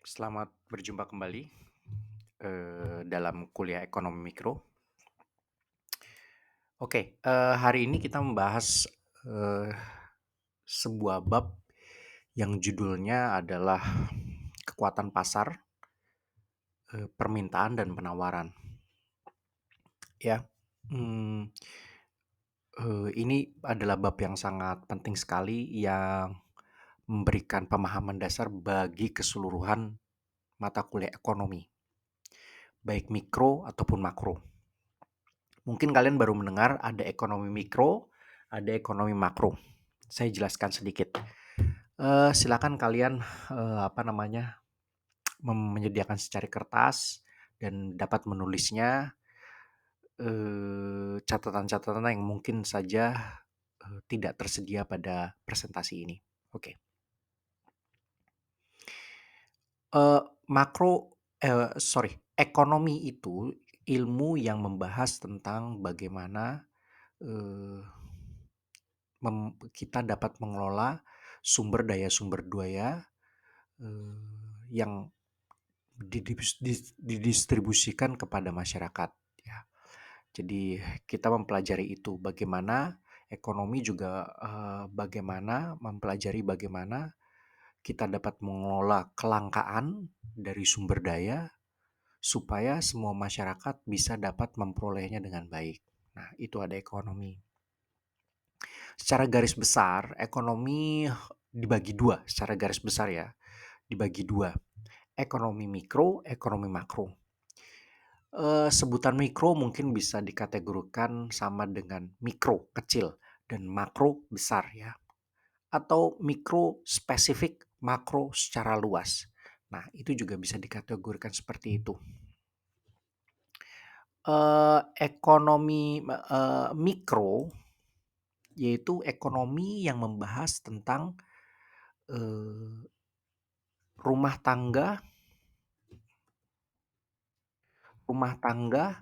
Selamat berjumpa kembali dalam kuliah ekonomi mikro. Oke, hari ini kita membahas eh, sebuah bab yang judulnya adalah kekuatan pasar, permintaan dan penawaran. Ya, hmm, ini adalah bab yang sangat penting sekali yang memberikan pemahaman dasar bagi keseluruhan mata kuliah ekonomi, baik mikro ataupun makro. Mungkin kalian baru mendengar ada ekonomi mikro, ada ekonomi makro. Saya jelaskan sedikit. Silakan kalian menyediakan secari kertas dan dapat menulisnya catatan-catatan yang mungkin saja tidak tersedia pada presentasi ini. Oke. Eh, makro, ekonomi itu ilmu yang membahas tentang bagaimana eh, kita dapat mengelola sumber daya yang didistribusikan kepada masyarakat. Ya. Jadi kita mempelajari itu bagaimana ekonomi juga bagaimana mempelajari bagaimana kita dapat mengelola kelangkaan dari sumber daya supaya semua masyarakat bisa dapat memperolehnya dengan baik. Nah, itu ada ekonomi. Secara garis besar, ekonomi dibagi dua, secara garis besar ya, dibagi dua. Ekonomi mikro, ekonomi makro. Sebutan mikro mungkin bisa dikategorikan sama dengan mikro, kecil, dan makro, besar ya. Atau mikro spesifik, makro secara luas. Nah, itu juga bisa dikategorikan seperti itu. Ekonomi mikro yaitu ekonomi yang membahas tentang eh, rumah tangga rumah tangga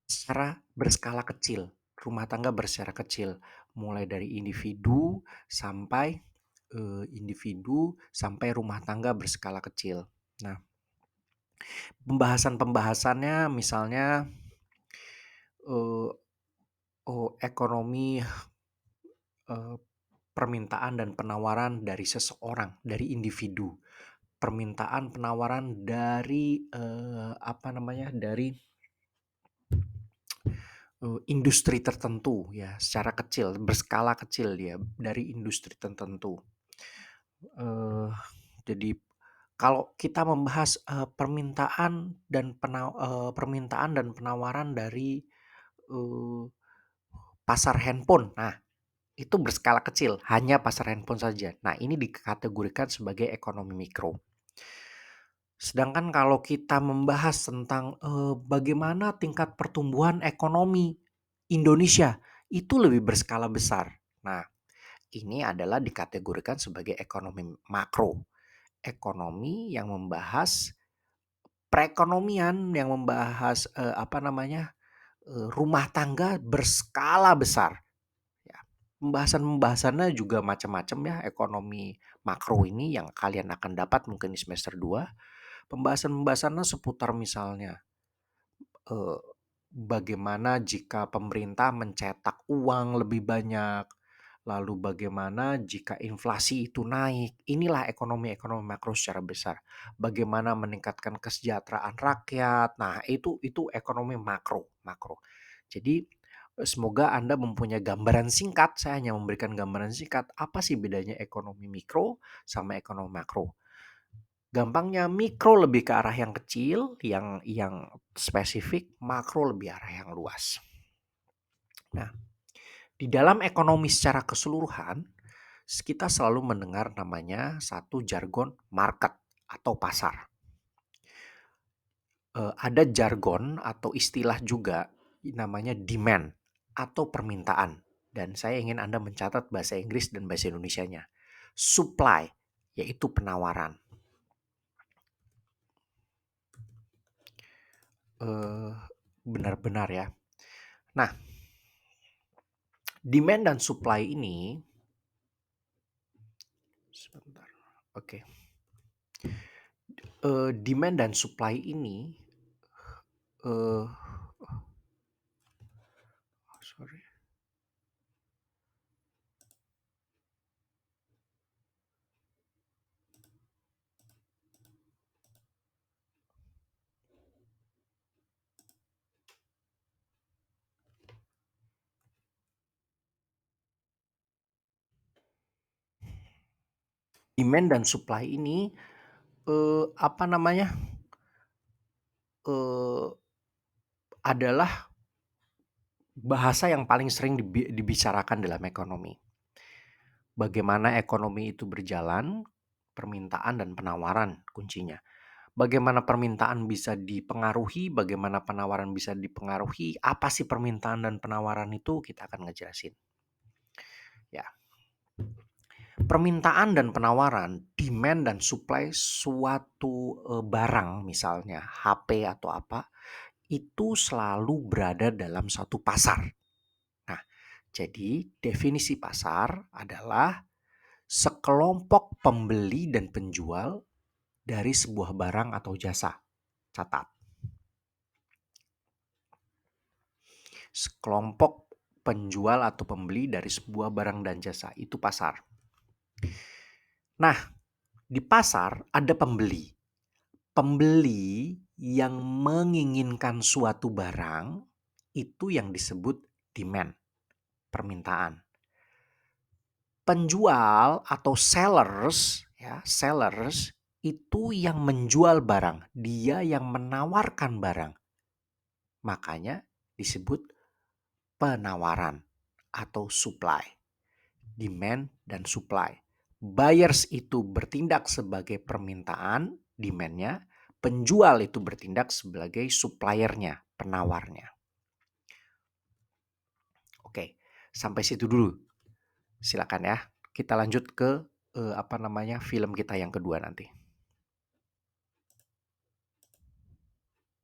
secara berskala kecil. Rumah tangga berskala kecil, mulai dari individu sampai rumah tangga berskala kecil. Nah, pembahasannya misalnya eh, ekonomi eh, permintaan dan penawaran dari seseorang, dari individu. Permintaan penawaran dari dari industri tertentu ya, secara kecil, berskala kecil dia dari industri tertentu. Eh, jadi kalau kita membahas permintaan dan penawaran dari eh, pasar handphone, nah itu berskala kecil, hanya pasar handphone saja. Nah ini dikategorikan sebagai ekonomi mikro. Sedangkan kalau kita membahas tentang bagaimana tingkat pertumbuhan ekonomi Indonesia itu lebih berskala besar. Nah, ini adalah dikategorikan sebagai ekonomi makro. Ekonomi yang membahas perekonomian, yang membahas rumah tangga berskala besar. Ya, pembahasannya juga macam-macam ya, ekonomi makro ini yang kalian akan dapat mungkin di semester 2. Pembahasannya seputar misalnya eh, bagaimana jika pemerintah mencetak uang lebih banyak, lalu bagaimana jika inflasi itu naik. Inilah ekonomi makro secara besar. Bagaimana meningkatkan kesejahteraan rakyat. Nah, itu ekonomi makro. Jadi semoga Anda mempunyai gambaran singkat. Saya hanya memberikan gambaran singkat apa sih bedanya ekonomi mikro sama ekonomi makro. Gampangnya mikro lebih ke arah yang kecil, yang spesifik, makro lebih arah yang luas. Nah, di dalam ekonomi secara keseluruhan, kita selalu mendengar namanya satu jargon market atau pasar. Ada jargon atau istilah juga namanya demand atau permintaan. Dan saya ingin Anda mencatat bahasa Inggris dan bahasa Indonesianya. Supply, yaitu penawaran. Benar-benar ya. Nah, demand dan supply ini sebentar. Oke. Demand dan supply ini, eee, sorry, demand dan supply ini, apa namanya, eee, adalah bahasa yang paling sering dibicarakan dalam ekonomi. Bagaimana ekonomi itu berjalan, permintaan dan penawaran kuncinya. Bagaimana permintaan bisa dipengaruhi, bagaimana penawaran bisa dipengaruhi, apa sih permintaan dan penawaran itu, kita akan ngejelasin. Ya, permintaan dan penawaran, demand dan supply suatu barang, misalnya HP atau apa, itu selalu berada dalam satu pasar. Nah, jadi definisi pasar adalah sekelompok pembeli dan penjual dari sebuah barang atau jasa. Catat. Sekelompok penjual atau pembeli dari sebuah barang dan jasa. Itu pasar. Nah, di pasar ada pembeli. Pembeli yang menginginkan suatu barang itu yang disebut demand, permintaan. Penjual atau sellers itu yang menjual barang, dia yang menawarkan barang. Makanya disebut penawaran atau supply, demand dan supply. Buyers itu bertindak sebagai permintaan, demand-nya, penjual itu bertindak sebagai suppliernya, penawarnya. Oke, sampai situ dulu. Silakan ya. Kita lanjut ke film kita yang kedua nanti.